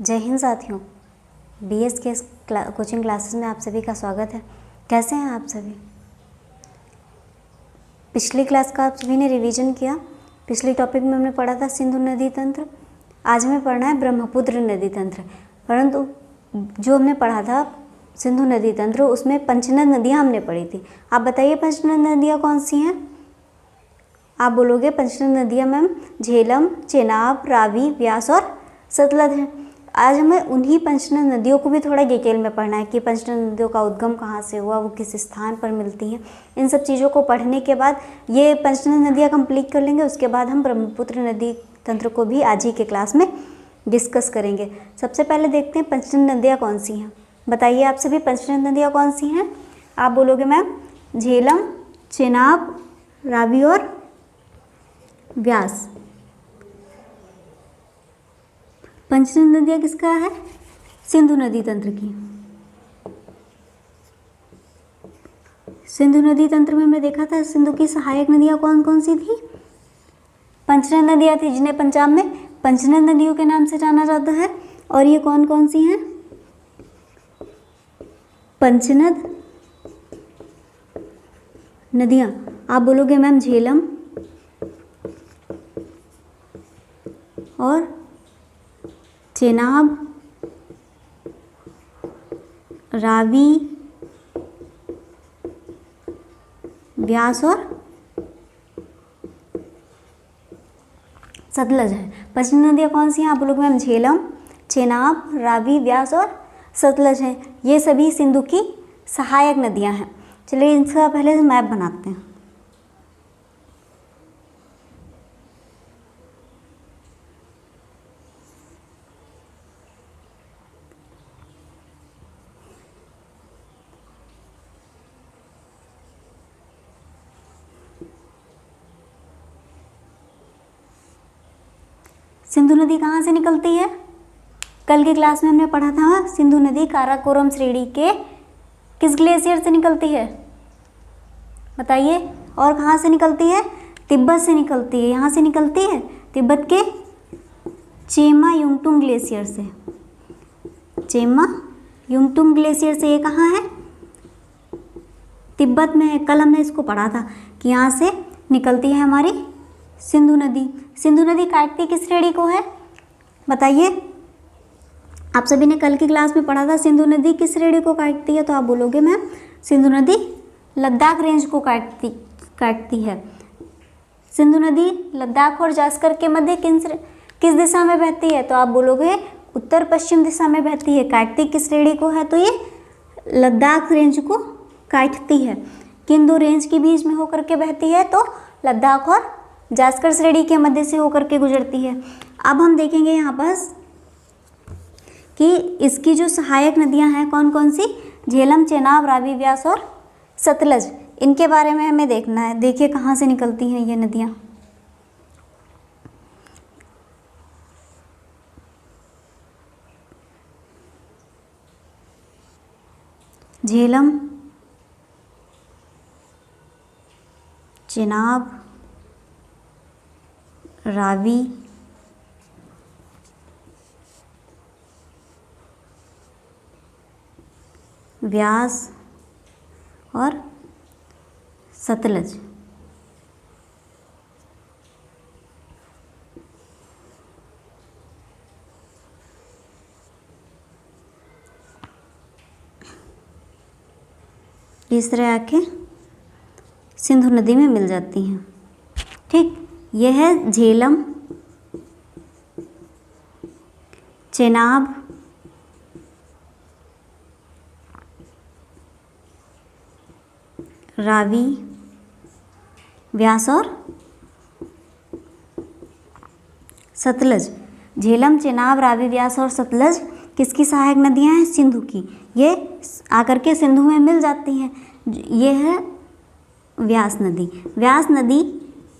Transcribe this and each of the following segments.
जय हिंद साथियों, बीएस के कोचिंग क्लासेस में आप सभी का स्वागत है। कैसे हैं आप सभी? पिछली क्लास का आप सभी ने रिवीजन किया। पिछले टॉपिक में हमने पढ़ा था सिंधु नदी तंत्र। आज हमें पढ़ना है ब्रह्मपुत्र नदी तंत्र। परंतु जो हमने पढ़ा था सिंधु नदी तंत्र, उसमें पंचनद नदियाँ हमने पढ़ी थी। आप बताइए पंचनद नदियाँ कौन सी हैं? आप बोलोगे पंचनद नदियाँ मैम झेलम, चेनाब, रावी, व्यास और सतलज हैं। आज हमें उन्हीं पंचनद नदियों को भी थोड़ा डिटेल में पढ़ना है कि पंचनद नदियों का उद्गम कहाँ से हुआ, वो किस स्थान पर मिलती हैं। इन सब चीज़ों को पढ़ने के बाद ये पंचनद नदियाँ कंप्लीट कर लेंगे। उसके बाद हम ब्रह्मपुत्र नदी तंत्र को भी आज ही के क्लास में डिस्कस करेंगे। सबसे पहले देखते हैं पंचनद नदियाँ कौन सी हैं। बताइए आप सभी पंचनद नदियाँ कौन सी हैं? आप बोलोगे मैम झेलम, चेनाब, रावी और व्यास। पंचनद नदियाँ किसका है? सिंधु नदी तंत्र की। सिंधु नदी तंत्र में हमने देखा था सिंधु की सहायक नदियाँ कौन कौन सी थी? पंचनद नदियाँ थी, जिन्हें पंजाब में पंचनद नदियों के नाम से जाना जाता है। और ये कौन कौन सी हैं? पंचनद नदियाँ। आप बोलोगे मैम झेलम और चेनाब, रावी, व्यास और सतलज है। पंचनद नदियाँ कौन सी हैं? आप बोलोगे मैम झेलम, चेनाब, रावी, व्यास और सतलज हैं। ये सभी सिंधु की सहायक नदियाँ हैं। चलिए इनका पहले मैप बनाते हैं। सिंधु नदी कहाँ से निकलती है? कल की क्लास में हमने पढ़ा था सिंधु नदी काराकोरम श्रेणी के किस ग्लेशियर से निकलती है? बताइए। और कहाँ से निकलती है? तिब्बत से निकलती है। यहाँ से निकलती है तिब्बत के चेमा युंगटुंग ग्लेशियर से। चेमा युंगटुंग ग्लेशियर से ये कहाँ है? तिब्बत में है। कल हमने इसको पढ़ा था कि यहाँ से निकलती है हमारी सिंधु नदी। सिंधु नदी काटती किस श्रेणी को है? बताइए। आप सभी ने कल की क्लास में पढ़ा था सिंधु नदी किस श्रेणी को काटती है? तो आप बोलोगे मैम सिंधु नदी लद्दाख रेंज को काटती है। सिंधु नदी लद्दाख और जास्कर के मध्य किस दिशा में बहती है? तो आप बोलोगे उत्तर पश्चिम दिशा में बहती है। काटती किस श्रेणी को है? तो ये लद्दाख रेंज को काटती है। किन दो रेंज के बीच में होकर के बहती है? तो लद्दाख और जास्कर श्रेणी के मध्य से होकर के गुजरती है। अब हम देखेंगे यहाँ पर कि इसकी जो सहायक नदियाँ हैं कौन कौन सी? झेलम, चेनाब, रावी, व्यास और सतलज। इनके बारे में हमें देखना है। देखिए कहाँ से निकलती हैं ये नदियाँ। झेलम, चेनाब, रावी, व्यास और सतलज। इस तरह आके सिंधु नदी में मिल जाती हैं। ठीक, यह है झेलम, चेनाब, रावी, व्यास और सतलज। झेलम, चेनाब, रावी, व्यास और सतलज किसकी सहायक नदियां हैं? सिंधु की। ये आकर के सिंधु में मिल जाती हैं। ये है व्यास नदी। व्यास नदी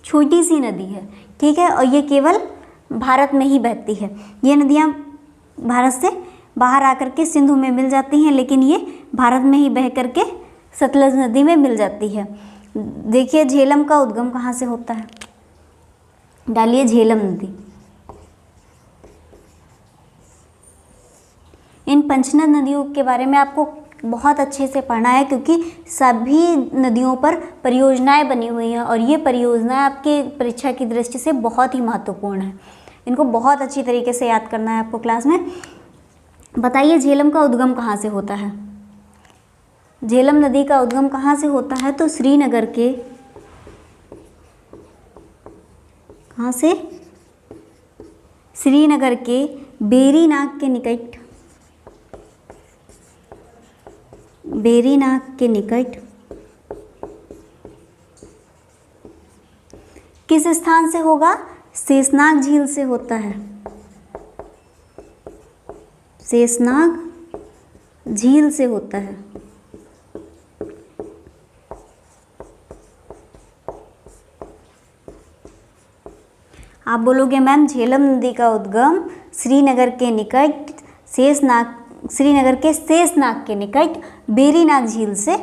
छोटी सी नदी है, ठीक है, और ये केवल भारत में ही बहती है। ये नदियाँ भारत से बाहर आकर के सिंधु में मिल जाती हैं, लेकिन ये भारत में ही बह करके सतलज नदी में मिल जाती है। देखिए झेलम का उद्गम कहाँ से होता है? डालिए झेलम नदी। इन पंचनद नदियों के बारे में आपको बहुत अच्छे से पढ़ना है, क्योंकि सभी नदियों पर परियोजनाएं बनी हुई हैं और ये परियोजनाएं आपके परीक्षा की दृष्टि से बहुत ही महत्वपूर्ण है। इनको बहुत अच्छी तरीके से याद करना है आपको क्लास में। बताइए झेलम का उद्गम कहाँ से होता है? झेलम नदी का उद्गम कहाँ से होता है? तो श्रीनगर के, कहाँ से? श्रीनगर के बेरीनाग के निकट, बेरीनाग के निकट किस स्थान से होगा? शेषनाग झील से होता है। शेषनाग झील से होता है। आप बोलोगे मैम झेलम नदी का उद्गम श्रीनगर के निकट श्रीनगर के शेषनाग के निकट बेरीनाग झील से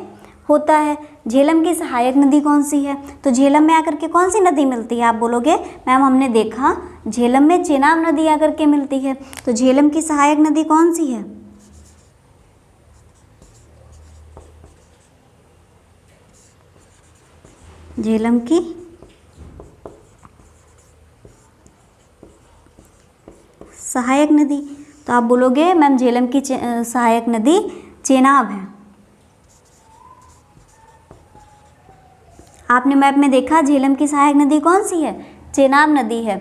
होता है। झेलम की सहायक नदी कौन सी है? तो झेलम में आकर के कौन सी नदी मिलती है? आप बोलोगे मैम हमने देखा झेलम में चेनाब नदी आकर के मिलती है। तो झेलम की सहायक नदी कौन सी है? झेलम की सहायक नदी, तो आप बोलोगे मैम झेलम की सहायक नदी चेनाब है। आपने मैप में देखा झेलम की सहायक नदी कौन सी है? चेनाब नदी है।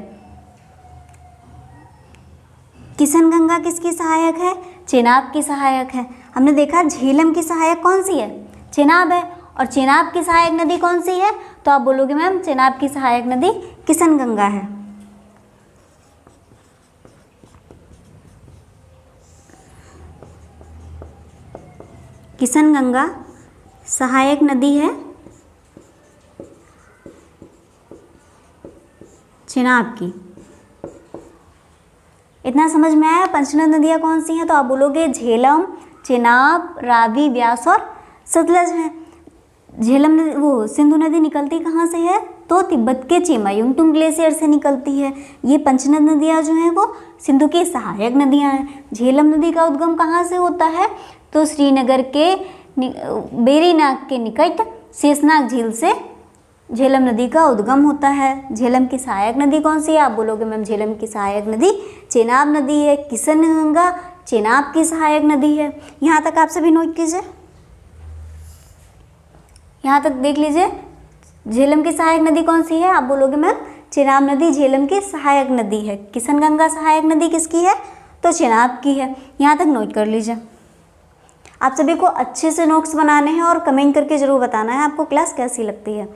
किशनगंगा किसकी सहायक है? चेनाब की सहायक है। हमने देखा झेलम की सहायक कौन सी है? चेनाब है। और चेनाब की सहायक नदी कौन सी है? तो आप बोलोगे मैम चेनाब की सहायक नदी किशनगंगा है। किशनगंगा सहायक नदी है चेनाब की। इतना समझ में आया? पंचनद नदियाँ कौन सी हैं? तो आप बोलोगे झेलम, चेनाब, रावी, ब्यास और सतलज हैं। झेलम वो सिंधु नदी निकलती कहाँ से है? तो तिब्बत के चेमायुंगटुंग ग्लेशियर से निकलती है। ये पंचनद नदियाँ जो हैं वो सिंधु की सहायक नदियाँ हैं। झेलम नदी का उद्गम कहाँ से होता है? तो श्रीनगर के बेरीनाग के निकट शेषनाग झील से झेलम नदी का उद्गम होता है। झेलम की सहायक नदी कौन सी है? आप बोलोगे मैम झेलम की सहायक नदी चेनाब नदी है। किशनगंगा चेनाब की सहायक नदी है। यहाँ तक आप सभी नोट कीजिए, यहाँ तक देख लीजिए। झेलम की सहायक नदी कौन सी है? आप बोलोगे मैम चेनाब नदी झेलम की सहायक नदी है। किशनगंगा सहायक नदी किसकी है? तो चेनाब की है। यहाँ तक नोट कर लीजिए। आप सभी को अच्छे से नोट्स बनाने हैं और कमेंट करके जरूर बताना है आपको क्लास कैसी लगती है।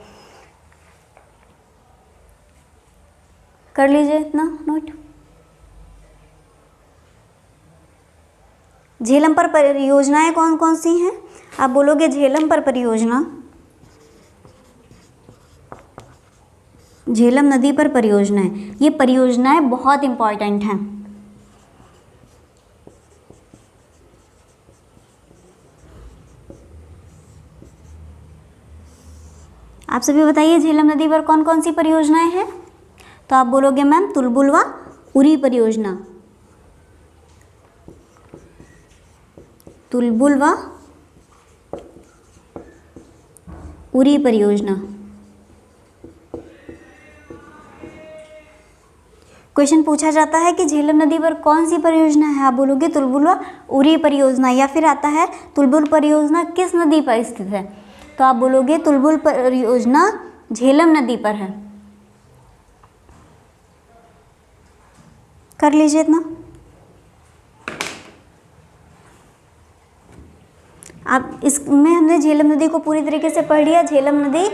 कर लीजिए इतना नोट। झेलम पर परियोजनाएं कौन कौन सी हैं? आप बोलोगे झेलम पर परियोजना, झेलम नदी पर परियोजनाएं। ये परियोजनाएं बहुत इंपॉर्टेंट हैं। आप सभी बताइए झेलम नदी पर कौन कौन सी परियोजनाएं हैं? तो आप बोलोगे मैम तुलबुल व उरी परियोजना, तुलबुल व उरी परियोजना। क्वेश्चन पूछा जाता है कि झेलम नदी पर कौन सी परियोजना है? आप बोलोगे तुलबुल व उरी परियोजना। या फिर आता है तुलबुल परियोजना किस नदी पर स्थित है? तो आप बोलोगे तुलबुल परियोजना झेलम नदी पर है। कर लीजिए इतना। आप इसमें हमने झेलम नदी को पूरी तरीके से पढ़ लिया। झेलम नदी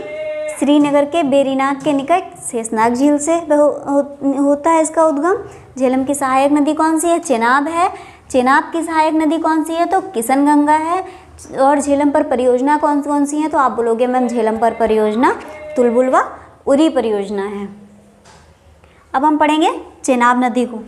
श्रीनगर के बेरीनाग के निकट शेषनाग झील से होता है इसका उद्गम। झेलम की सहायक नदी कौन सी है? चेनाब है। चेनाब की सहायक नदी कौन सी है? तो किशनगंगा है। और झेलम पर परियोजना कौन कौन सी है? तो आप बोलोगे मैम झेलम पर परियोजना तुलबुल व उरी परियोजना है। अब हम पढ़ेंगे चेनाब नदी को।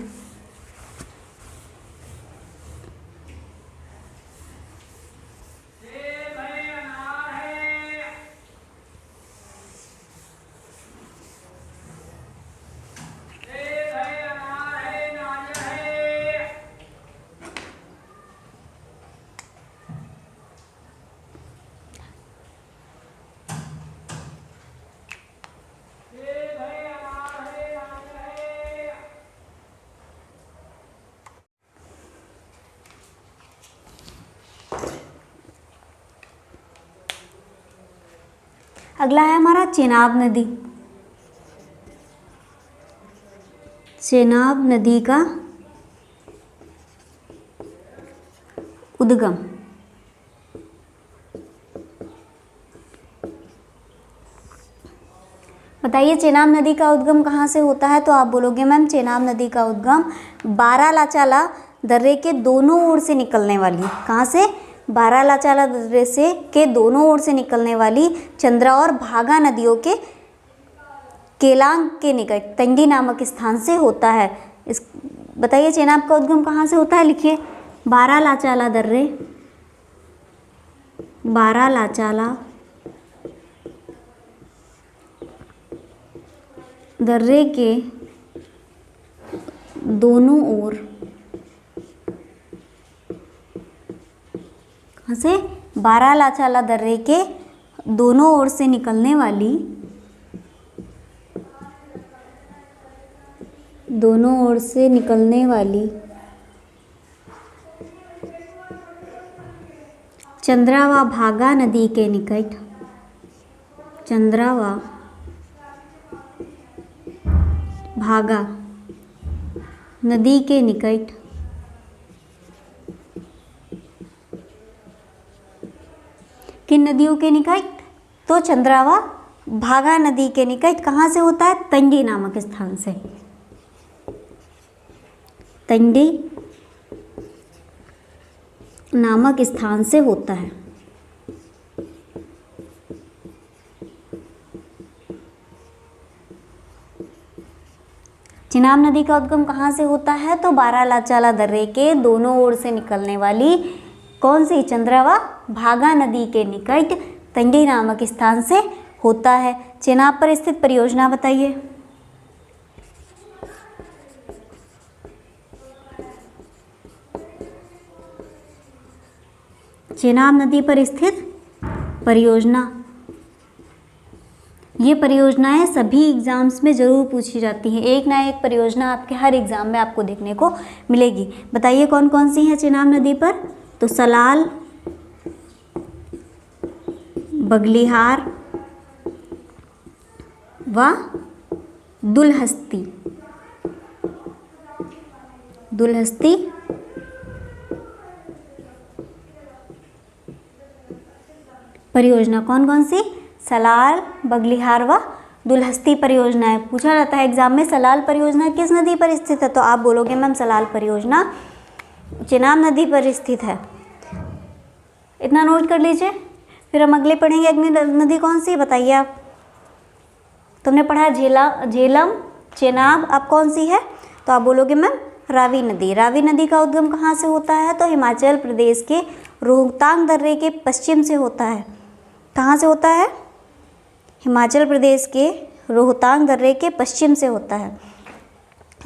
अगला है हमारा चेनाब नदी। चेनाब नदी का उद्गम। बताइए चेनाब नदी का उद्गम कहाँ से होता है? तो आप बोलोगे मैम चेनाब नदी का उद्गम बारालाचाला दर्रे के दोनों ओर से निकलने वाली, कहाँ से? बारालाचाला दर्रे से के दोनों ओर से निकलने वाली चंद्रा और भागा नदियों के केलांग के निकट तंगी नामक स्थान से होता है। इस बताइए चेनाब का उद्गम कहाँ से होता है? लिखिए बारालाचाला दर्रे, बारालाचाला दर्रे के दोनों ओर, कहाँ से? बारालाचाला दर्रे के दोनों ओर से निकलने वाली, दोनों ओर से निकलने वाली चंद्रा व भागा नदी के निकट, चंद्रा व भागा नदी के निकट किन नदियों के निकट? तो चंद्रा व भागा नदी के निकट कहाँ से होता है? तंगी नामक स्थान से, तंगी नामक स्थान से होता है। चेनाब नदी का उद्गम कहाँ से होता है? तो बारालाचाला दर्रे के दोनों ओर से निकलने वाली कौन सी? चंद्रा व भागा नदी के निकट तंगी नामक स्थान से होता है। चेनाब पर स्थित परियोजना बताइए। चेनाब नदी पर स्थित परियोजना, ये परियोजनाएं सभी एग्जाम्स में ज़रूर पूछी जाती हैं। एक ना एक परियोजना आपके हर एग्ज़ाम में आपको देखने को मिलेगी। बताइए कौन कौन सी हैं चेनाब नदी पर? तो सलाल, बगलिहार व दुलहस्ती, दुलहस्ती परियोजना। कौन कौन सी? सलाल, बगलिहार व दुलहस्ती परियोजनाएं। पूछा जाता है एग्जाम में सलाल परियोजना किस नदी पर स्थित है? तो आप बोलोगे मैम सलाल परियोजना चेनाब नदी पर स्थित है। इतना नोट कर लीजिए। फिर हम अगले पढ़ेंगे। अगली नदी कौन सी बताइए आप? तुमने पढ़ा झेलम, चेनाब, अब कौन सी है? तो आप बोलोगे मैम रावी नदी। रावी नदी का उद्गम कहाँ से होता है? तो हिमाचल प्रदेश के रोहतांग दर्रे के पश्चिम से होता है। कहाँ से होता है? हिमाचल प्रदेश के रोहतांग दर्रे के पश्चिम से होता है।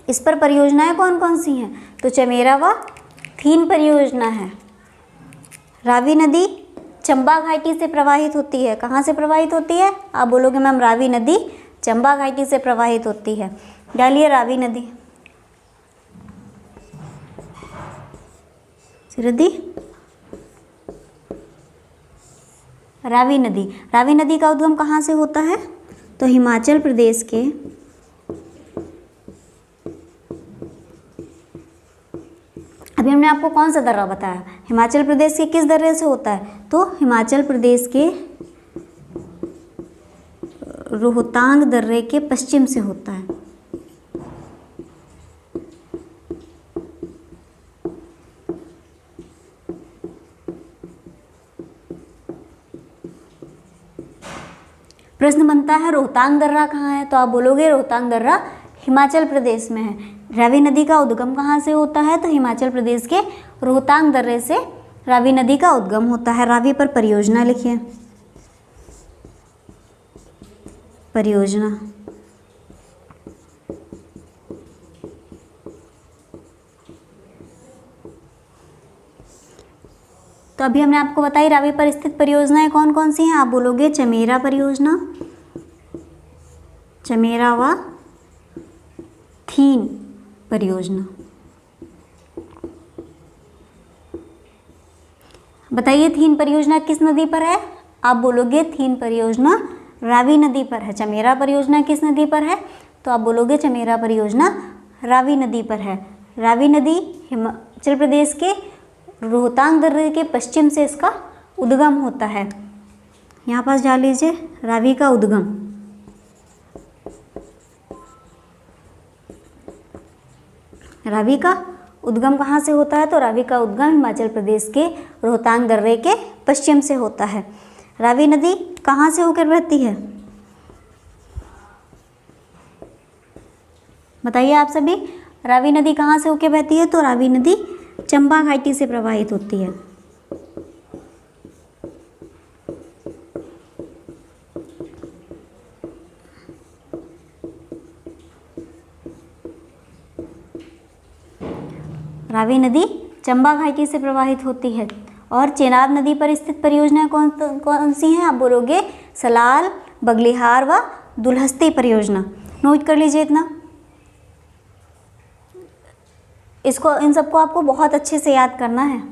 इस पर परियोजनाएं कौन कौन सी हैं? तो चमेरा व थीन परियोजना है। रावी नदी चंबा घाटी से प्रवाहित होती है। कहाँ से प्रवाहित होती है? आप बोलोगे मैम रावी नदी चंबा घाटी से प्रवाहित होती है। डालिए रावी नदी, नदी रावी नदी। रावी नदी का उद्गम कहाँ से होता है? तो हिमाचल प्रदेश के अभी हमने आपको कौन सा दर्रा बताया? हिमाचल प्रदेश के किस दर्रे से होता है? तो हिमाचल प्रदेश के रोहतांग दर्रे के पश्चिम से होता है। प्रश्न बनता है रोहतांग दर्रा कहाँ है? तो आप बोलोगे रोहतांग दर्रा हिमाचल प्रदेश में है। रावी नदी का उद्गम कहाँ से होता है? तो हिमाचल प्रदेश के रोहतांग दर्रे से रावी नदी का उद्गम होता है। रावी पर परियोजना लिखिए। परियोजना तो अभी हमने आपको बताई रावी पर स्थित परियोजनाएं कौन कौन सी हैं। आप बोलोगे चमेरा परियोजना, चमेरा व थीन परियोजना। बताइए थीन परियोजना किस नदी पर है? आप बोलोगे थीन परियोजना रावी नदी पर है। चमेरा परियोजना किस नदी पर है? तो आप बोलोगे चमेरा परियोजना रावी नदी पर है। रावी नदी हिमाचल प्रदेश के रोहतांग दर्रे के पश्चिम से इसका उद्गम होता है। यहाँ पास डाल लीजिए रावी का उद्गम। रावी का उद्गम कहाँ से होता है? तो रावी का उद्गम हिमाचल प्रदेश के रोहतांग दर्रे के पश्चिम से होता है। रावी नदी कहाँ से होकर बहती है? बताइए आप सभी, रावी नदी कहाँ से होकर बहती है? तो रावी नदी चंबा घाटी से प्रवाहित होती है। रावी नदी चंबा घाटी से प्रवाहित होती है। और चेनाब नदी पर स्थित परियोजनाएं कौन सी हैं? आप बोलोगे सलाल, बगलिहार व दुलहस्ती परियोजना। नोट कर लीजिए इतना। इन सबको आपको बहुत अच्छे से याद करना है।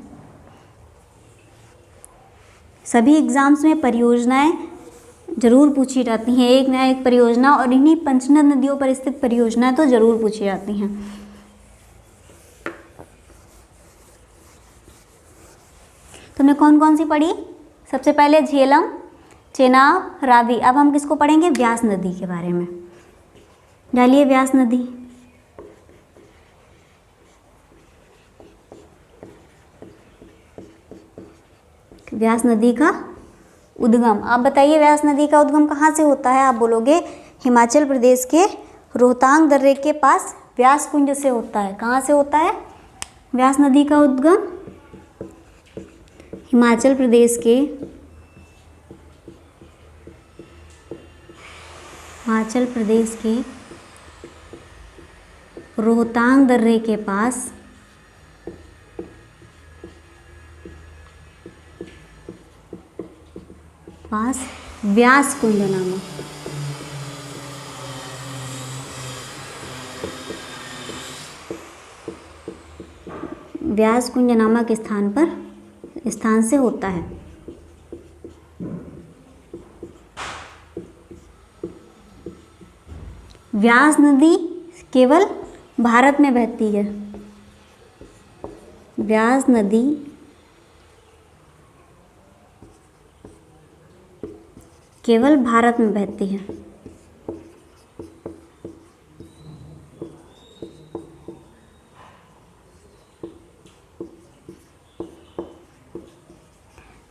सभी एग्जाम्स में परियोजनाएं जरूर पूछी जाती हैं, एक ना एक परियोजना, और इन्हीं पंचनद नदियों पर स्थित परियोजनाएं तो जरूर पूछी जाती हैं। तुमने कौन कौन सी पढ़ी? सबसे पहले झेलम, चेनाब, रावी। अब हम किसको पढ़ेंगे? व्यास नदी के बारे में। डालिए व्यास नदी। व्यास नदी का उद्गम। आप बताइए व्यास नदी का उद्गम कहाँ से होता है? आप बोलोगे हिमाचल प्रदेश के रोहतांग दर्रे के पास व्यास कुंज से होता है। कहाँ से होता है व्यास नदी का उद्गम? हिमाचल प्रदेश के रोहतांग दर्रे के पास व्यास कुंज नामक स्थान से होता है। व्यास नदी केवल भारत में बहती है। व्यास नदी केवल भारत में बहती है।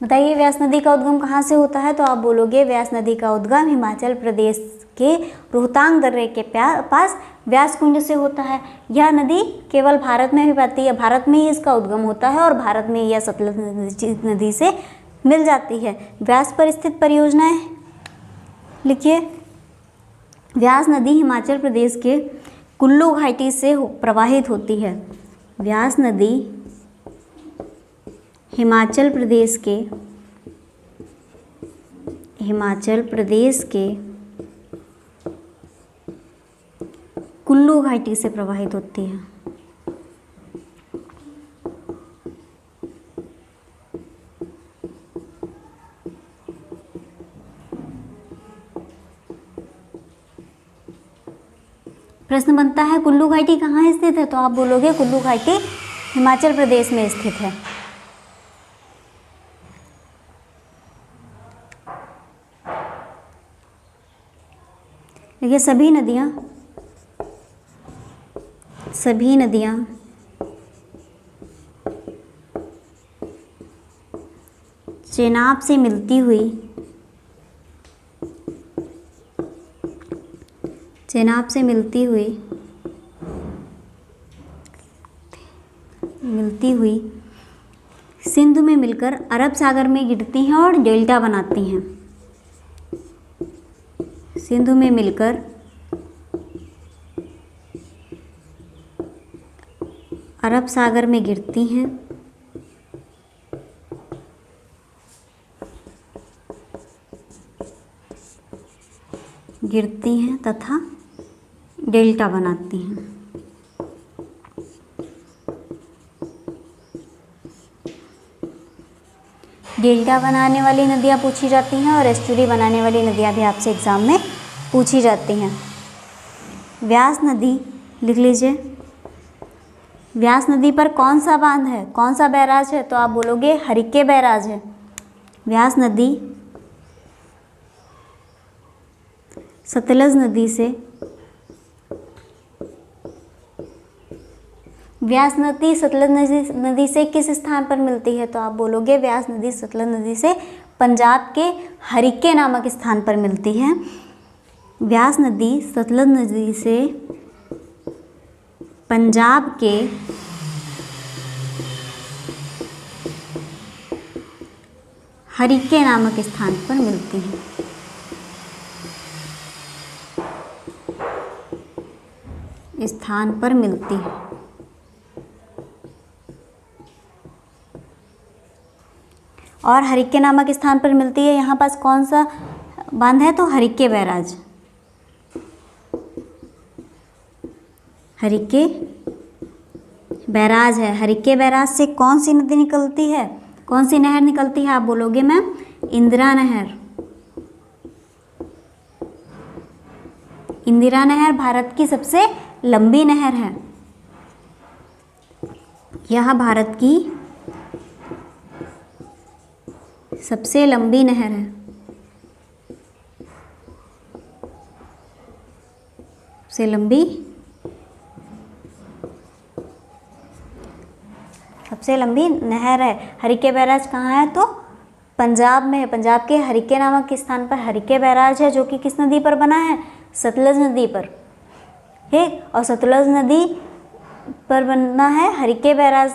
बताइए व्यास नदी का उद्गम कहाँ से होता है? तो आप बोलोगे व्यास नदी का उद्गम हिमाचल प्रदेश के रोहतांग दर्रे के पास व्यास कुंज से होता है। यह नदी केवल भारत में ही बहती है, भारत में ही इसका उद्गम होता है और भारत में यह सतलज नदी से मिल जाती है। व्यास पर स्थित परियोजनाएं लिखिए। व्यास नदी हिमाचल प्रदेश के कुल्लू घाटी से प्रवाहित होती है। व्यास नदी हिमाचल प्रदेश के कुल्लू घाटी से प्रवाहित होती है। प्रश्न बनता है कुल्लू घाटी कहाँ स्थित है? तो आप बोलोगे कुल्लू घाटी हिमाचल प्रदेश में स्थित है। देखिए सभी नदियाँ चेनाब से मिलती हुई सिंधु में मिलकर अरब सागर में गिरती हैं और डेल्टा बनाती हैं। सिंधु में मिलकर अरब सागर में गिरती हैं तथा डेल्टा बनाती हैं। डेल्टा बनाने वाली नदियाँ पूछी जाती हैं और एस्चुरी बनाने वाली नदियाँ भी आपसे एग्ज़ाम में पूछी जाती हैं। व्यास नदी लिख लीजिए। व्यास नदी पर कौन सा बांध है, कौन सा बैराज है? तो आप बोलोगे हरिके बैराज है। व्यास नदी सतलज नदी से, व्यास नदी सतलज नदी से किस स्थान पर मिलती है? तो आप बोलोगे व्यास नदी सतलज नदी से पंजाब के हरिके नामक स्थान पर मिलती है। व्यास नदी सतलज नदी से पंजाब के हरिके नामक स्थान पर मिलती है। स्थान पर मिलती है। और हरिके नामक स्थान पर मिलती है। यहाँ पास कौन सा बांध है? तो हरिके बैराज। हरिके बैराज है। हरिके बैराज से कौन सी नदी निकलती है, कौन सी नहर निकलती है? आप बोलोगे मैम इंदिरा नहर। इंदिरा नहर भारत की सबसे लंबी नहर है। यह भारत की सबसे लंबी नहर है। सबसे लंबी, सबसे लंबी नहर है। हरिके बैराज कहाँ है? तो पंजाब में है। पंजाब के हरिके नामक स्थान पर हरिके बैराज है, जो कि किस नदी पर बना है? सतलज नदी पर। ठीक, और सतलज नदी पर बना है हरिके बैराज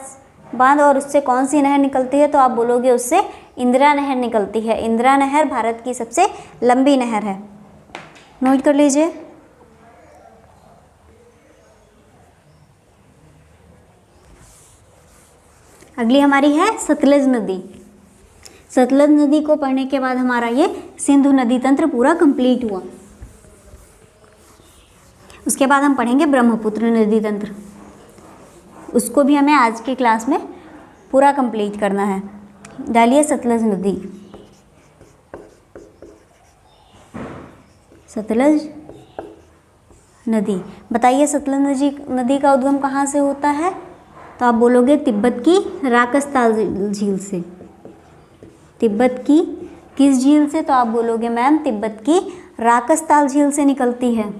बांध। और उससे कौन सी नहर निकलती है? तो आप बोलोगे उससे इंदिरा नहर निकलती है। इंदिरा नहर भारत की सबसे लंबी नहर है। नोट कर लीजिए। अगली हमारी है सतलज नदी। सतलज नदी को पढ़ने के बाद हमारा ये सिंधु नदी तंत्र पूरा कंप्लीट हुआ। उसके बाद हम पढ़ेंगे ब्रह्मपुत्र नदी तंत्र। उसको भी हमें आज की क्लास में पूरा कंप्लीट करना है। डालिए सतलज नदी। सतलज नदी, बताइए सतलज नदी का उद्गम कहाँ से होता है? तो आप बोलोगे तिब्बत की राकसताल झील से। तिब्बत की किस झील से? तो आप बोलोगे मैम तिब्बत की राकसताल झील से निकलती है।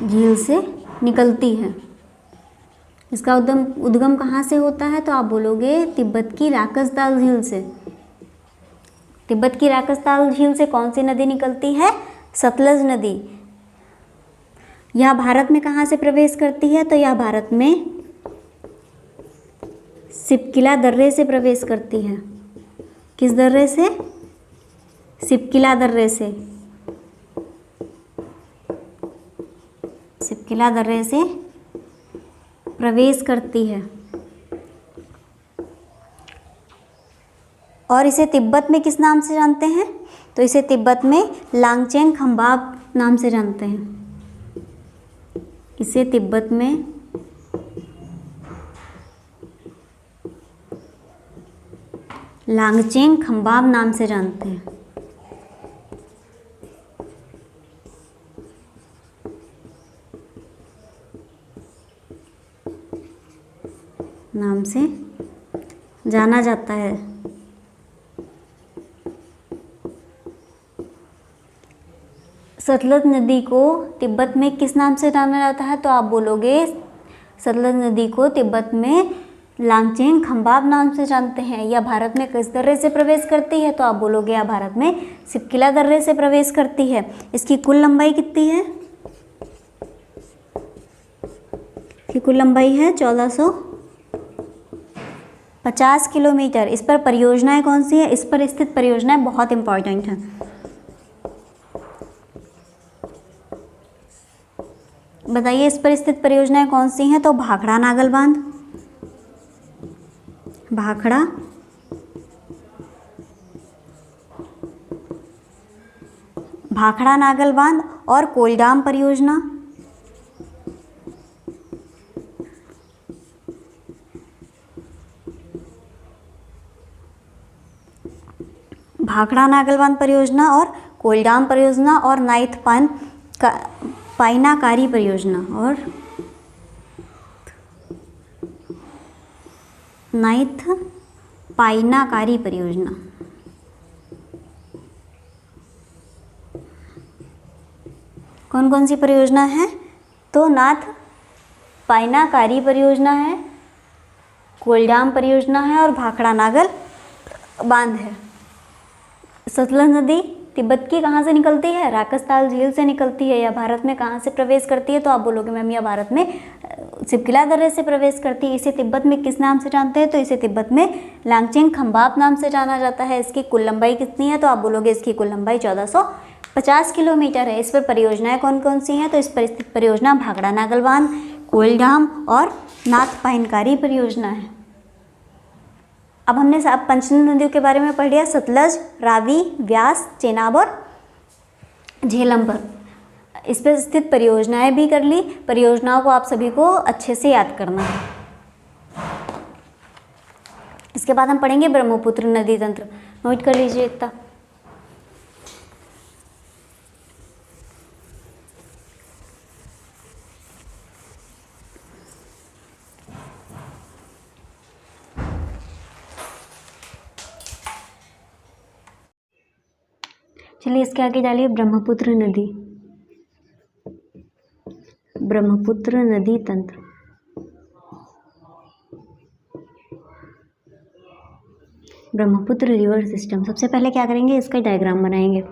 झील से निकलती है। इसका उद्गम कहाँ से होता है? तो आप बोलोगे तिब्बत की राकसताल झील से। तिब्बत की राकसताल झील से कौन सी नदी निकलती है? सतलज नदी। यह भारत में कहाँ से प्रवेश करती है? तो यह भारत में सिपकिला दर्रे से प्रवेश करती है। किस दर्रे से? सिपकिला दर्रे से। सिपकिला दर्रे से प्रवेश करती है। और इसे तिब्बत में किस नाम से जानते हैं? तो इसे तिब्बत में लांगचेन खंबाब नाम से जानते हैं। इसे तिब्बत में लांगचेन खंबाब नाम से जानते हैं। नाम से जाना जाता है। सतलज नदी को तिब्बत में किस नाम से जाना जाता है? तो आप बोलोगे सतलज नदी को तिब्बत में लांगचेन खंबाब नाम से जानते हैं। यह भारत में किस दर्रे से प्रवेश करती है? तो आप बोलोगे यह भारत में सिपकिला दर्रे से प्रवेश करती है। इसकी कुल लंबाई कितनी है? इसकी कुल लंबाई है 1450 किलोमीटर। इस पर परियोजनाएं कौन सी है? इस पर स्थित परियोजनाएं बहुत इंपॉर्टेंट हैं। बताइए इस पर स्थित परियोजनाएं कौन सी हैं? तो भाखड़ा नागल बांध, भाखड़ा भाखड़ा नागल बांध और कोलडाम परियोजना। भाखड़ा नागल बांध परियोजना और कोलडाम परियोजना और पाइनाकारी परियोजना और नाइथ पाइनाकारी परियोजना। कौन कौन सी परियोजना है? तो नाथ पाइनाकारी परियोजना है, कोलडाम परियोजना है और भाखड़ा नागल बांध है। सतलज नदी तिब्बत की कहाँ से निकलती है? राकसताल झील से निकलती है। या भारत में कहाँ से प्रवेश करती है? तो आप बोलोगे मैम यह भारत में सिपकिला दर्रे से प्रवेश करती है। इसे तिब्बत में किस नाम से जानते हैं? तो इसे तिब्बत में लांगचिंग खंबाप नाम से जाना जाता है। इसकी कुल लंबाई कितनी है? तो आप बोलोगे इसकी कुल लंबाई 1450 किलोमीटर है। इस पर परियोजनाएं कौन कौन सी हैं? तो इस पर स्थित परियोजना भाखड़ा नागल बांध, कोलडाम और नाथ पाइनकारी परियोजना है। अब हमने पंचनद नदियों के बारे में पढ़ लिया, सतलज, रावी, व्यास, चेनाब और झेलम पर। इस पर स्थित परियोजनाएं भी कर ली। परियोजनाओं को आप सभी को अच्छे से याद करना है। इसके बाद हम पढ़ेंगे ब्रह्मपुत्र नदी तंत्र। नोट कर लीजिए इतना। चलिए इसके आगे डालिए ब्रह्मपुत्र नदी। ब्रह्मपुत्र नदी तंत्र। Brahmaputra river system. सबसे पहले क्या करेंगे? इसका डायग्राम बनाएंगे।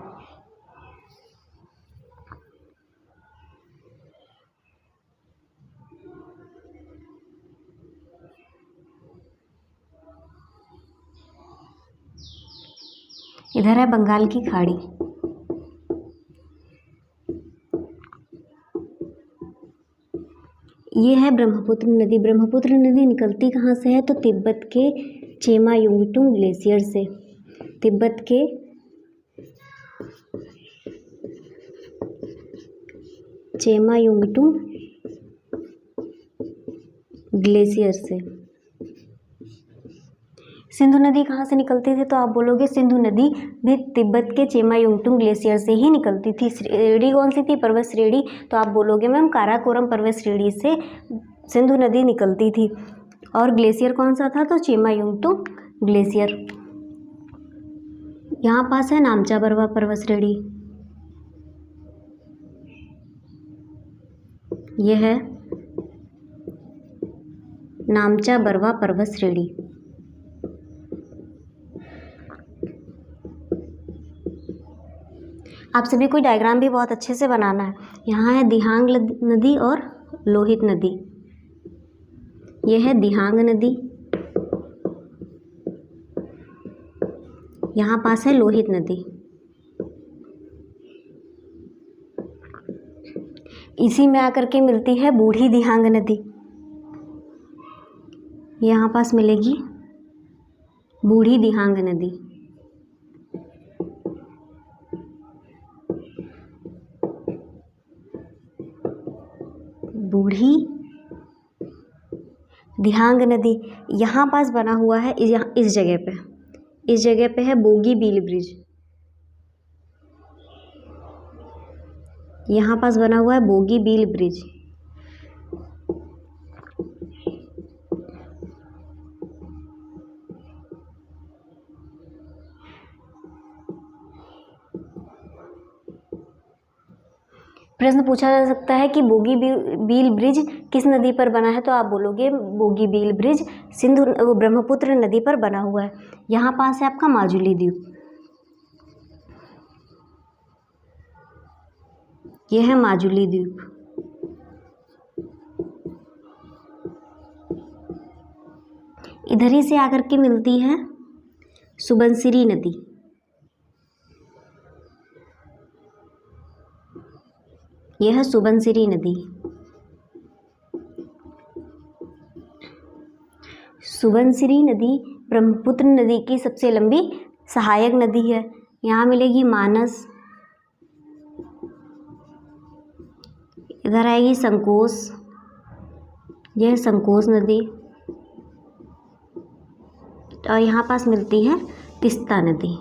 इधर है बंगाल की खाड़ी, ये है ब्रह्मपुत्र नदी। ब्रह्मपुत्र नदी निकलती कहाँ से है? तो तिब्बत के चेमायुंगटुंग ग्लेशियर से। तिब्बत के चेमायुंगटुंग ग्लेशियर से। सिंधु नदी कहाँ से निकलती थी? तो आप बोलोगे सिंधु नदी भी तिब्बत के चेमायुंगटुंग ग्लेशियर से ही निकलती थी। श्रेणी कौन सी थी? पर्वत श्रेणी। तो आप बोलोगे मैम काराकोरम पर्वत श्रेणी से सिंधु नदी निकलती थी। और ग्लेशियर कौन सा था? तो चेमायुंगटुंग ग्लेशियर। यहाँ पास है नामचा बरवा पर्वत श्रेणी, यह है नामचा बरवा पर्वत श्रेणी। आप सभी को डायग्राम भी बहुत अच्छे से बनाना है। यहाँ है दिहांग नदी और लोहित नदी। यह है दिहांग नदी, यहाँ पास है लोहित नदी। इसी में आकर के मिलती है बूढ़ी दिहांग नदी। यहाँ पास मिलेगी बूढ़ी दिहांग नदी। बूढ़ी दिहांग नदी यहाँ पास बना हुआ है। इस जगह पे है बोगीबील ब्रिज। यहाँ पास बना हुआ है बोगीबील ब्रिज। प्रश्न पूछा जा सकता है कि बोगीबील ब्रिज किस नदी पर बना है? तो आप बोलोगे बोगीबील ब्रिज ब्रह्मपुत्र नदी पर बना हुआ है। यहाँ पास है आपका माजुली द्वीप। यह है माजुली द्वीप। इधर ही से आकर के मिलती है सुबनसिरी नदी। यह है सुबनसिरी नदी। सुबनसिरी नदी ब्रह्मपुत्र नदी की सबसे लंबी सहायक नदी है। यहाँ मिलेगी मानस, इधर आएगी संकोश, यह संकोश नदी, और यहाँ पास मिलती है तिस्ता नदी।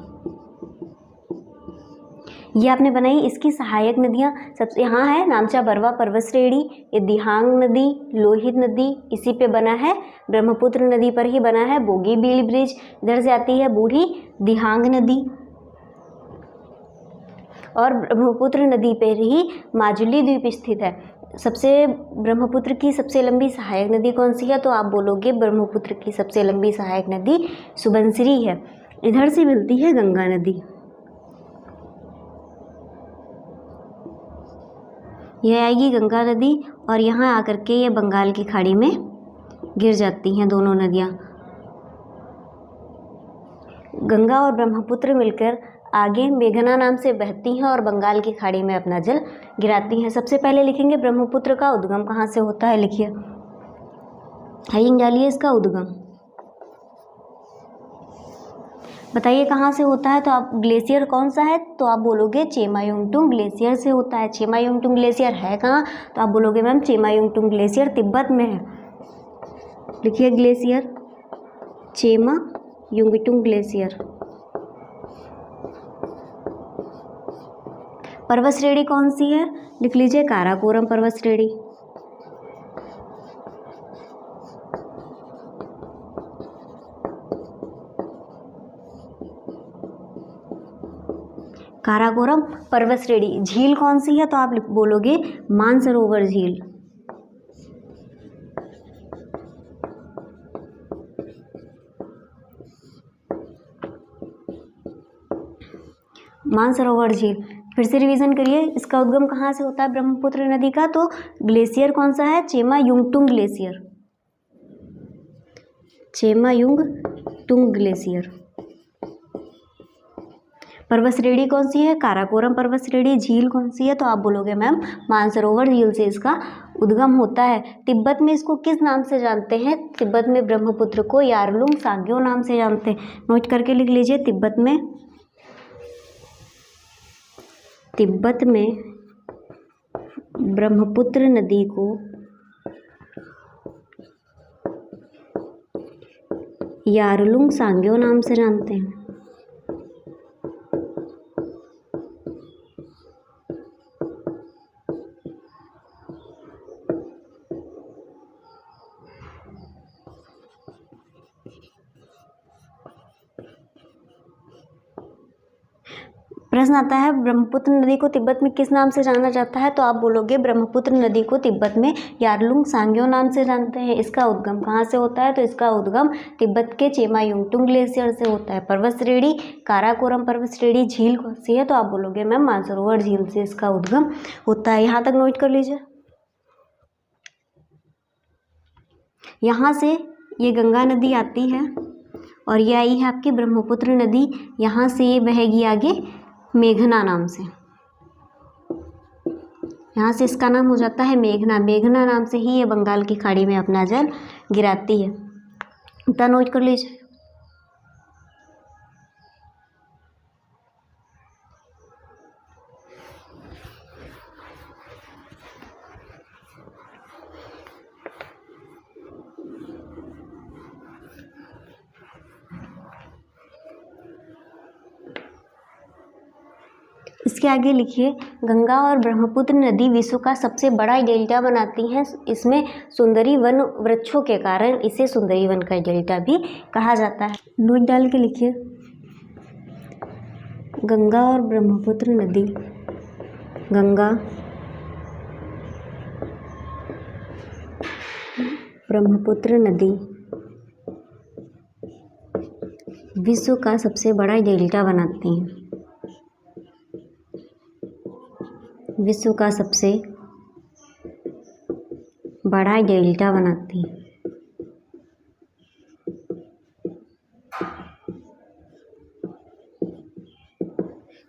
ये आपने बनाई। इसकी सहायक नदियाँ सबसे यहाँ है नामचा बरवा पर्वत श्रेणी, ये दिहांग नदी, लोहित नदी, इसी पे बना है। ब्रह्मपुत्र नदी पर ही बना है बोगीबील ब्रिज। इधर से आती है बूढ़ी दिहांग नदी, और ब्रह्मपुत्र नदी पर ही माजुली द्वीप स्थित है। सबसे ब्रह्मपुत्र की सबसे लंबी सहायक नदी कौन सी है? तो आप बोलोगे ब्रह्मपुत्र की सबसे लंबी सहायक नदी सुबनसिरी है। इधर से मिलती है गंगा नदी। यह आएगी गंगा नदी, और यहाँ आकर के ये बंगाल की खाड़ी में गिर जाती हैं दोनों नदियाँ। गंगा और ब्रह्मपुत्र मिलकर आगे मेघना नाम से बहती हैं और बंगाल की खाड़ी में अपना जल गिराती हैं। सबसे पहले लिखेंगे ब्रह्मपुत्र का उद्गम कहाँ से होता है। लिखिए, हेडिंग डालिए इसका उद्गम। बताइए कहाँ से होता है। तो आप ग्लेशियर कौन सा है? तो आप बोलोगे चेमायुंगटुंग ग्लेशियर से होता है। चेमायुंगटुंग ग्लेशियर है कहाँ? तो आप बोलोगे मैम चेमायुंगटुंग ग्लेशियर तिब्बत में है। लिखिए ग्लेशियर चेमायुंगटुंग ग्लेशियर। पर्वत श्रेणी कौन सी है? लिख लीजिए काराकोरम पर्वत श्रेणी। काराकोरम पर्वत श्रेणी। झील कौन सी है? तो आप बोलोगे मानसरोवर झील। मानसरोवर झील। फिर से रिवीजन करिए, इसका उद्गम कहाँ से होता है ब्रह्मपुत्र नदी का? तो ग्लेशियर कौन सा है? चेमायुंगटुंग ग्लेशियर। चेमायुंगटुंग ग्लेशियर। पर्वत श्रेणी कौन सी है? काराकोरम पर्वत श्रेणी। झील कौन सी है? तो आप बोलोगे मैम मानसरोवर झील से इसका उद्गम होता है। तिब्बत में इसको किस नाम से जानते हैं? तिब्बत में ब्रह्मपुत्र को यारलुंग सांग्यो नाम से जानते हैं। नोट करके लिख लीजिए, तिब्बत में ब्रह्मपुत्र नदी को यारलुंग सांग्यो नाम से जानते हैं। प्रश्न आता है ब्रह्मपुत्र नदी को तिब्बत में किस नाम से जाना जाता है? तो आप बोलोगे ब्रह्मपुत्र नदी को तिब्बत में यारलुंग सांग्यो नाम से जानते हैं। इसका उद्गम कहाँ से होता है? तो इसका उद्गम तिब्बत के चेमायुंगटुंग ग्लेशियर से होता है। पर्वत श्रेणी काराकोरम पर्वत श्रेणी। झील कौन सी है? तो आप बोलोगे मैम मानसरोवर झील से इसका उद्गम होता है। यहाँ तक नोट कर लीजिए। यहाँ से ये गंगा नदी आती है और ये आई है आपकी ब्रह्मपुत्र नदी। यहाँ से ये बहेगी आगे मेघना नाम से। यहाँ से इसका नाम हो जाता है मेघना। मेघना नाम से ही ये बंगाल की खाड़ी में अपना जल गिराती है। इतना नोट कर लीजिए। इसके आगे लिखिए, गंगा और ब्रह्मपुत्र नदी विश्व का सबसे बड़ा डेल्टा बनाती हैं। इसमें सुंदरी वन वृक्षों के कारण इसे सुंदरी वन का डेल्टा भी कहा जाता है। नोट डाल के लिखिए, गंगा और ब्रह्मपुत्र नदी, गंगा ब्रह्मपुत्र नदी विश्व का सबसे बड़ा डेल्टा बनाती हैं। विश्व का सबसे बड़ा डेल्टा बनाती हैं।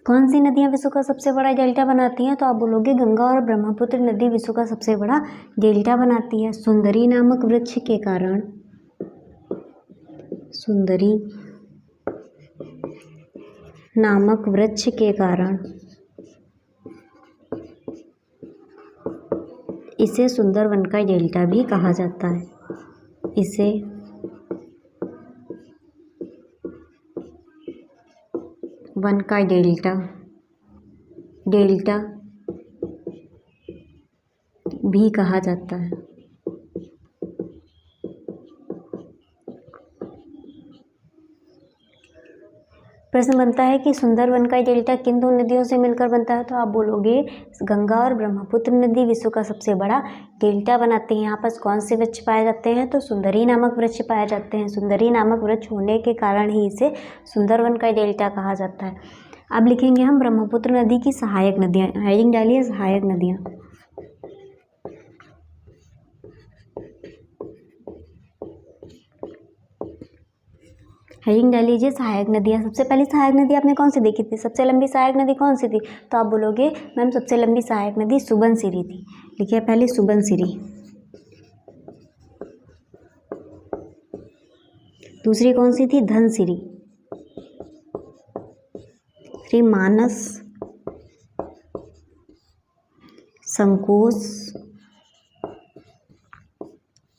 कौन सी नदियाँ विश्व का सबसे बड़ा डेल्टा बनाती हैं? तो आप बोलोगे गंगा और ब्रह्मपुत्र नदी विश्व का सबसे बड़ा डेल्टा बनाती है। सुंदरी नामक वृक्ष के कारण, सुंदरी नामक वृक्ष के कारण इसे सुंदरवन का डेल्टा भी कहा जाता है। इसे वन का डेल्टा भी कहा जाता है। प्रश्न बनता है कि सुंदरवन का डेल्टा किन दो नदियों से मिलकर बनता है, तो आप बोलोगे गंगा और ब्रह्मपुत्र नदी विश्व का सबसे बड़ा डेल्टा बनाते हैं। यहाँ पर कौन से वृक्ष पाए जाते हैं, तो सुंदरी नामक वृक्ष पाए जाते हैं। सुंदरी नामक वृक्ष होने के कारण ही इसे सुंदरवन का डेल्टा कहा जाता है। अब लिखेंगे हम ब्रह्मपुत्र नदी की सहायक नदियाँ। हेडिंग डालिए सहायक नदियाँ। हेडिंग डाल लीजिए सहायक नदियाँ। सबसे पहली सहायक नदी आपने कौन सी देखी थी, सबसे लंबी सहायक नदी कौन सी थी, तो आप बोलोगे मैम सबसे लंबी सहायक नदी सुबनसिरी थी। लिखिए पहले सुबनसिरी। दूसरी कौन सी थी, धनसिरी। फिर मानस, संकोश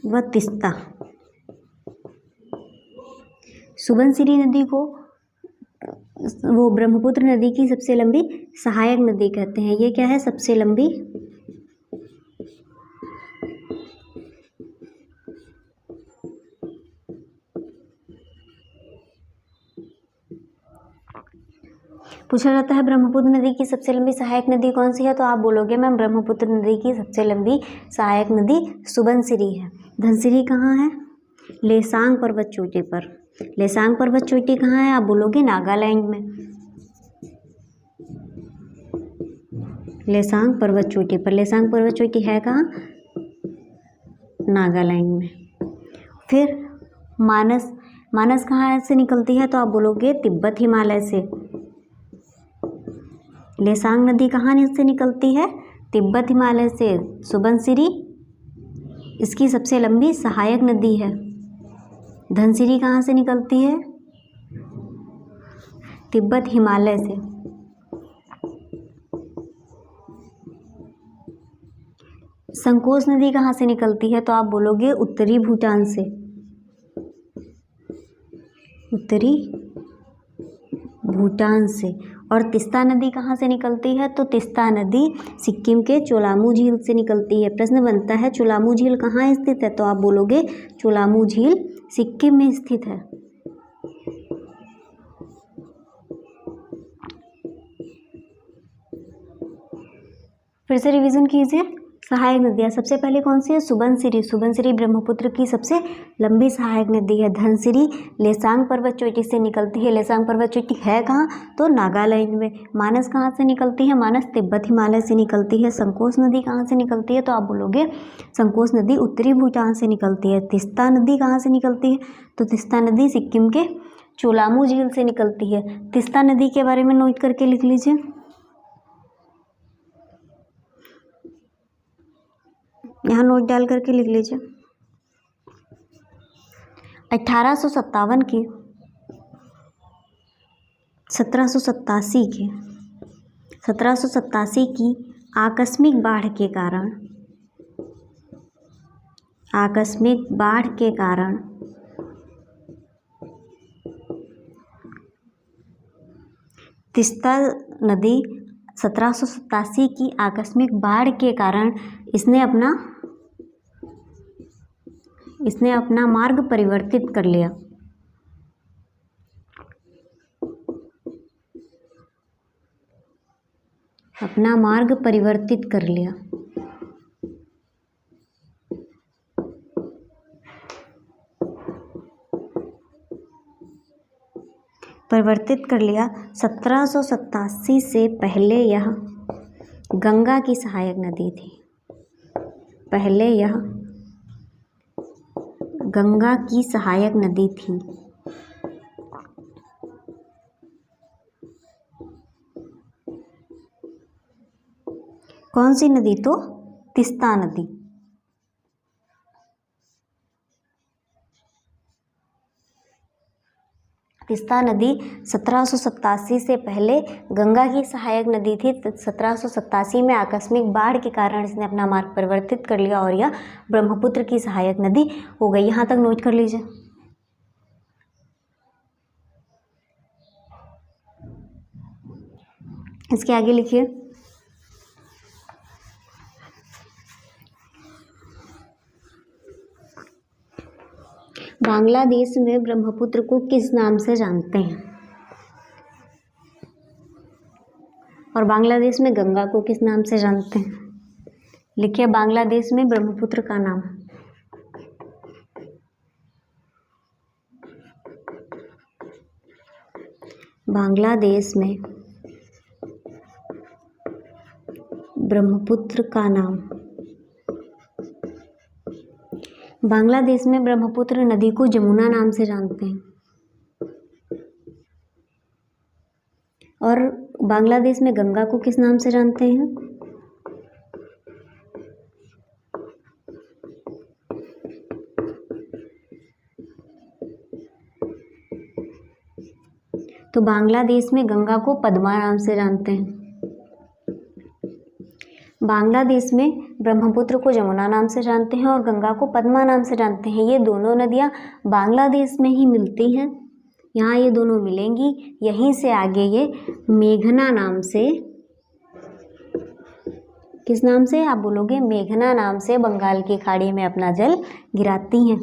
व तीस्ता। सुबनसिरी नदी को वो ब्रह्मपुत्र नदी की सबसे लंबी सहायक नदी कहते हैं। ये क्या है, सबसे लंबी पूछा जाता है ब्रह्मपुत्र नदी की सबसे लंबी सहायक नदी कौन सी है, तो आप बोलोगे मैम ब्रह्मपुत्र नदी की सबसे लंबी सहायक नदी सुबनसिरी है। धनसिरी कहाँ है, लेसांग पर्वत चोटी पर। लेसांग पर्वत चोटी कहाँ है, आप बोलोगे नागालैंड में। लेसांग पर्वत चोटी पर। लेसांग पर्वत चोटी है कहाँ, नागालैंड में। फिर मानस, मानस कहाँ से निकलती है, तो आप बोलोगे तिब्बत हिमालय से। लेसांग नदी कहाँ से निकलती है, तिब्बत हिमालय से। सुबनसिरी इसकी सबसे लंबी सहायक नदी है। धनसिरी कहाँ से निकलती है, तिब्बत हिमालय से। संकोश नदी कहाँ से निकलती है, तो आप बोलोगे उत्तरी भूटान से। उत्तरी भूटान से। और तीस्ता नदी कहाँ से निकलती है, तो तीस्ता नदी सिक्किम के चोलामू झील से निकलती है। प्रश्न बनता है चोलामू झील कहाँ स्थित है, तो आप बोलोगे चोलामू झील सिक्किम में स्थित है। फिर से रिवीजन कीजिए। सहायक नदियाँ सबसे पहले कौन सी है, सुबनसिरी। सुबनसिरी ब्रह्मपुत्र की सबसे लंबी सहायक नदी है। धनसिरी लेसांग पर्वत चोटी से निकलती है। लेसांग पर्वत चोटी है कहाँ, तो नागालैंड में। मानस कहाँ से निकलती है, मानस तिब्बत हिमालय से निकलती है। संकोश नदी कहाँ से निकलती है, तो आप बोलोगे संकोश नदी उत्तरी भूटान से निकलती है। तीस्ता नदी कहाँ से निकलती है, तो तीस्ता नदी सिक्किम के चोलामू झील से निकलती है। तीस्ता नदी के बारे में नोट करके लिख लीजिए। यहाँ नोट डाल करके लिख लीजिए। 1857 की 1787 की आकस्मिक बाढ़ के कारण तीस्ता नदी 1787 की आकस्मिक बाढ़ के कारण इसने अपना मार्ग परिवर्तित कर लिया। अपना मार्ग परिवर्तित कर लिया। परिवर्तित कर लिया। 1787 से पहले यह गंगा की सहायक नदी थी। पहले यह गंगा की सहायक नदी थी। कौन सी नदी, तो तीस्ता नदी। तीस्ता नदी 1787 से पहले गंगा की सहायक नदी थी। 1787 में आकस्मिक बाढ़ के कारण इसने अपना मार्ग परिवर्तित कर लिया और यह ब्रह्मपुत्र की सहायक नदी हो गई। यहाँ तक नोट कर लीजिए। इसके आगे लिखिए, बांग्लादेश में ब्रह्मपुत्र को किस नाम से जानते हैं? और बांग्लादेश में गंगा को किस नाम से जानते हैं? लिखिए बांग्लादेश में ब्रह्मपुत्र का नाम। बांग्लादेश में ब्रह्मपुत्र का नाम। बांग्लादेश में ब्रह्मपुत्र नदी को जमुना नाम से जानते हैं। और बांग्लादेश में गंगा को किस नाम से जानते हैं? तो बांग्लादेश में गंगा को पद्मा नाम से जानते हैं। बांग्लादेश में ब्रह्मपुत्र को जमुना नाम से जानते हैं और गंगा को पद्मा नाम से जानते हैं। ये दोनों नदियाँ बांग्लादेश में ही मिलती हैं, यहाँ ये दोनों मिलेंगी। यहीं से आगे ये मेघना नाम से, किस नाम से आप बोलोगे? मेघना नाम से बंगाल की खाड़ी में अपना जल गिराती हैं।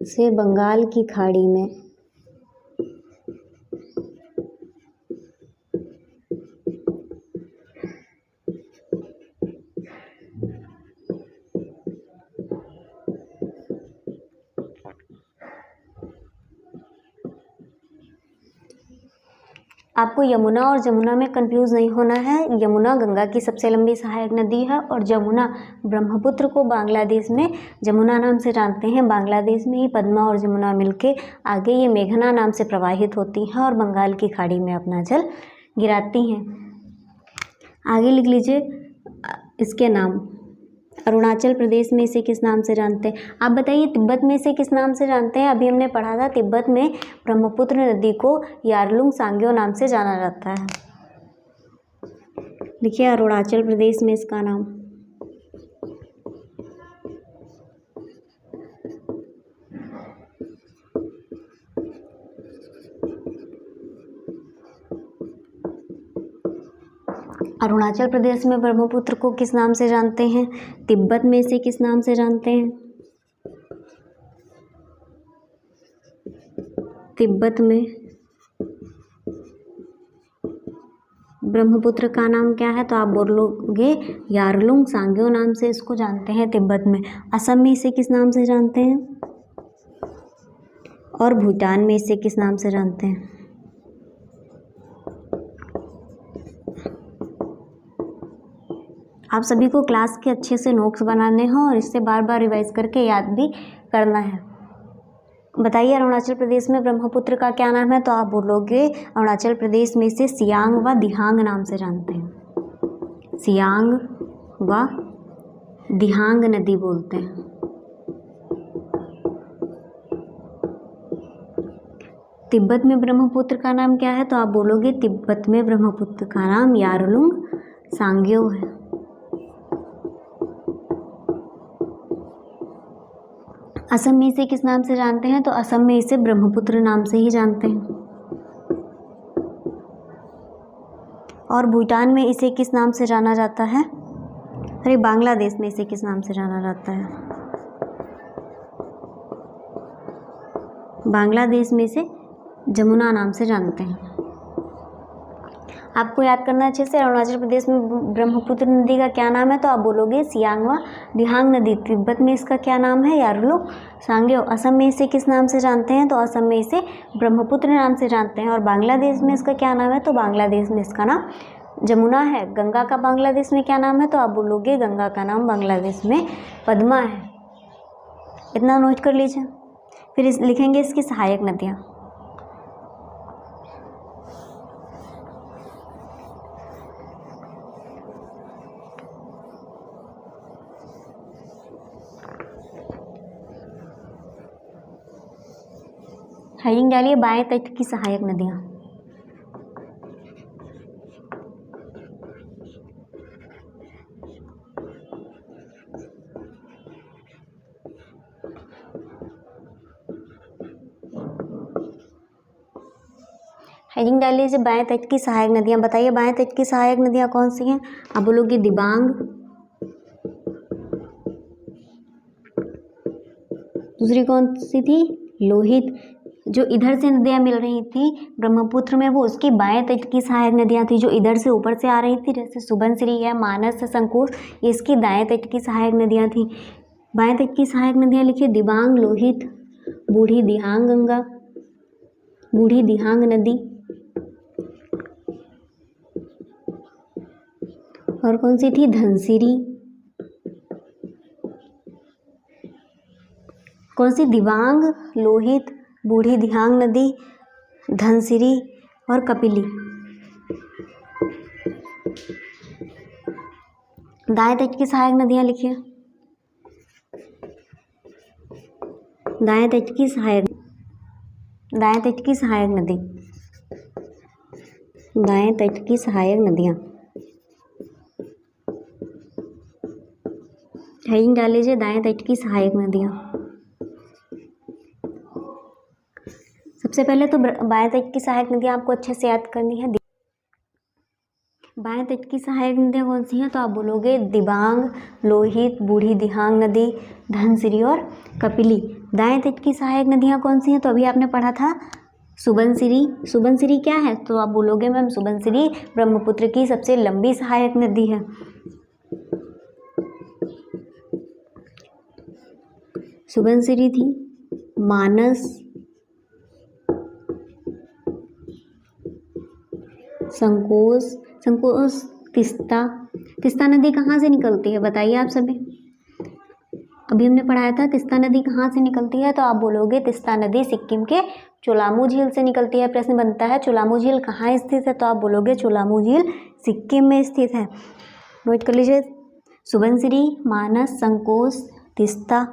से बंगाल की खाड़ी में आपको यमुना और जमुना में कंफ्यूज नहीं होना है। यमुना गंगा की सबसे लंबी सहायक नदी है और जमुना ब्रह्मपुत्र को बांग्लादेश में जमुना नाम से जानते हैं। बांग्लादेश में ही पद्मा और जमुना मिलके आगे ये मेघना नाम से प्रवाहित होती हैं और बंगाल की खाड़ी में अपना जल गिराती हैं। आगे लिख लीजिए इसके नाम। अरुणाचल प्रदेश में इसे किस नाम से जानते हैं? आप बताइए तिब्बत में इसे किस नाम से जानते हैं? अभी हमने पढ़ा था तिब्बत में ब्रह्मपुत्र नदी को यारलुंग सांग्यो नाम से जाना जाता है। लिखिए अरुणाचल प्रदेश में इसका नाम। अरुणाचल प्रदेश में ब्रह्मपुत्र को किस नाम से जानते हैं? तिब्बत में इसे किस नाम से जानते हैं? तिब्बत में ब्रह्मपुत्र का नाम क्या है? तो आप बोलोगे यारलुंग सांग्यो नाम से इसको जानते हैं तिब्बत में। असम में इसे किस नाम से जानते हैं? और भूटान में इसे किस नाम से जानते हैं? आप सभी को क्लास के अच्छे से नोट्स बनाने हैं और इससे बार बार रिवाइज करके याद भी करना है। बताइए अरुणाचल प्रदेश में ब्रह्मपुत्र का क्या नाम है? तो आप बोलोगे अरुणाचल प्रदेश में इसे सियांग व दिहांग नाम से जानते हैं। सियांग व दिहांग नदी बोलते हैं। तिब्बत में ब्रह्मपुत्र का नाम क्या है? तो आप बोलोगे तिब्बत में ब्रह्मपुत्र का नाम यारलुंग सांग्यो है। असम में इसे किस नाम से जानते हैं? तो असम में इसे ब्रह्मपुत्र नाम से ही जानते हैं। और भूटान में इसे किस नाम से जाना जाता है? अरे बांग्लादेश में इसे किस नाम से जाना जाता है? बांग्लादेश में इसे जमुना नाम से जानते हैं। आपको याद करना अच्छे से। अरुणाचल प्रदेश में ब्रह्मपुत्र नदी का क्या नाम है? तो आप बोलोगे सियांग व दिहांग नदी। तिब्बत में इसका क्या नाम है? यारलुंग सांग्यो। असम में इसे किस नाम से जानते हैं? तो असम में इसे ब्रह्मपुत्र नाम से जानते हैं। और बांग्लादेश में इसका क्या नाम है? तो बांग्लादेश में इसका नाम जमुना है। गंगा का बांग्लादेश में क्या नाम है? तो आप बोलोगे गंगा का नाम बांग्लादेश में पद्मा है। इतना नोट कर लीजिए। फिर लिखेंगे इसकी सहायक नदियाँ। हेडिंग डालिए बाएं तट की सहायक नदियाँ। हेडिंग डाल लीजिए बाएं तट की सहायक नदियाँ। बताइए बाएं तट की सहायक नदियाँ कौन सी हैं? आप बोलोगे दिबांग, दूसरी कौन सी थी? लोहित। जो इधर से नदियाँ मिल रही थी ब्रह्मपुत्र में, वो उसकी बाएं तट की सहायक नदियाँ थी। जो इधर से ऊपर से आ रही थी, जैसे सुबनसिरी है, मानस है, संकोश, ये इसकी दाएं तट की सहायक नदियाँ थी। बाएं तट की सहायक नदियाँ लिखिए दिबांग, लोहित, बूढ़ी दिहांग गंगा, बूढ़ी दिहांग नदी, और कौन सी थी? धनसिरी। कौन सी? दिबांग, लोहित, बूढ़ी दिहांग नदी, धनसिरी और कपिली। दाएं तट की सहायक नदियाँ लिखिए। दाएं तट की सहायक नदी, दाएं तट की सहायक नदियाँ। हेडिंग डाल लीजिए दाएं तट की सहायक नदियाँ। सबसे पहले तो बाएं तट की सहायक नदियाँ आपको अच्छे से याद करनी है। बाएं तट की सहायक नदियाँ कौन सी हैं? तो आप बोलोगे दिबांग, लोहित, बूढ़ी दिहांग नदी, धनसिरी और कपिली। दाएं तट की सहायक नदियाँ कौन सी हैं? तो अभी आपने पढ़ा था सुबनसिरी। सुबनसिरी क्या है? तो आप बोलोगे मैम सुबनसिरी ब्रह्मपुत्र की सबसे लंबी सहायक नदी है। सुबनसिरी थी। मानस, संकोश, तिस्ता नदी कहाँ से निकलती है? बताइए आप सभी। अभी हमने पढ़ाया था तिस्ता नदी कहाँ से निकलती है, तो आप बोलोगे तिस्ता नदी सिक्किम के चोलामू झील से निकलती है। प्रश्न बनता है चोलामू झील कहाँ स्थित है, तो आप बोलोगे चोलामू झील सिक्किम में स्थित है। नोट कर लीजिए सुबनसिरी, मानस, संकोश, तिस्ता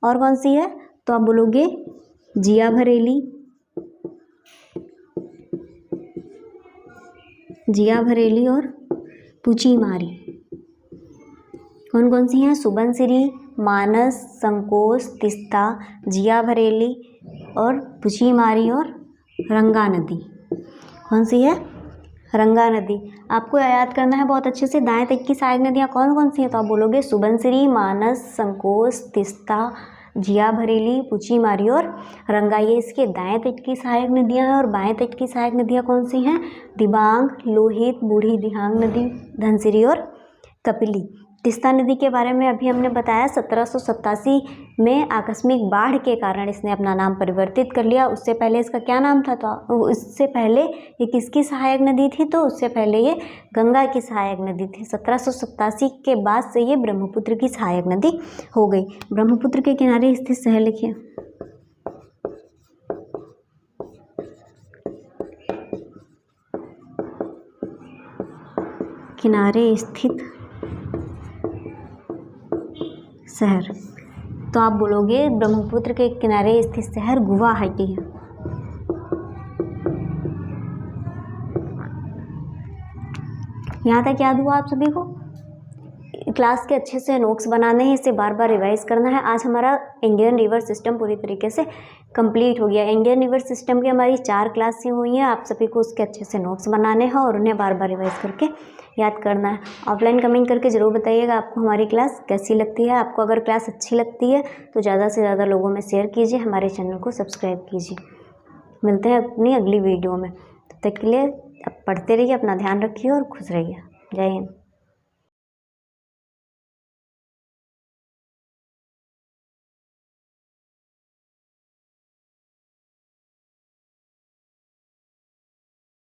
और कौन सी है? तो आप बोलोगे जिया भरेली और पुचीमारी। कौन कौन सी हैं? सुबनसिरी, मानस, संकोश, तिस्ता, जिया भरेली और पुचीमारी और रंगा नदी। कौन सी है? रंगा नदी। आपको याद करना है बहुत अच्छे से। दाएं तट की सहायक नदियाँ कौन कौन सी हैं? तो आप बोलोगे सुबनसिरी, मानस, संकोश, तिस्ता, जिया भरेली, पुचीमारी और रंगा। ये इसके दाएं तट की सहायक नदियाँ हैं। और बाएं तट की सहायक नदियाँ कौन सी हैं? दिबांग, लोहित, बूढ़ी दिहांग नदी, धनसिरी और कपिली। तिस्ता नदी के बारे में अभी हमने बताया 1787 में आकस्मिक बाढ़ के कारण इसने अपना नाम परिवर्तित कर लिया। उससे पहले इसका क्या नाम था? तो इससे पहले ये किसकी सहायक नदी थी? तो उससे पहले ये गंगा की सहायक नदी थी। 1787 के बाद से ये ब्रह्मपुत्र की सहायक नदी हो गई। ब्रह्मपुत्र के किनारे स्थित शहर लिखिए। किनारे स्थित शहर, तो आप बोलोगे ब्रह्मपुत्र के किनारे स्थित शहर गुवाहाटी है। यहाँ तक याद हुआ आप सभी को? क्लास के अच्छे से नोट्स बनाने हैं, इसे बार बार रिवाइज करना है। आज हमारा इंडियन रिवर सिस्टम पूरी तरीके से कंप्लीट हो गया। इंडियन रिवर सिस्टम की हमारी 4 क्लासें हुई हैं। आप सभी को उसके अच्छे से नोट्स बनाने हैं और उन्हें बार बार रिवाइज करके याद करना है। ऑफलाइन कमेंट करके ज़रूर बताइएगा आपको हमारी क्लास कैसी लगती है। आपको अगर क्लास अच्छी लगती है तो ज़्यादा से ज़्यादा लोगों में शेयर कीजिए, हमारे चैनल को सब्सक्राइब कीजिए। मिलते हैं अपनी अगली वीडियो में। तब तक के लिए आप पढ़ते रहिए, अपना ध्यान रखिए और खुश रहिए। जय हिंद।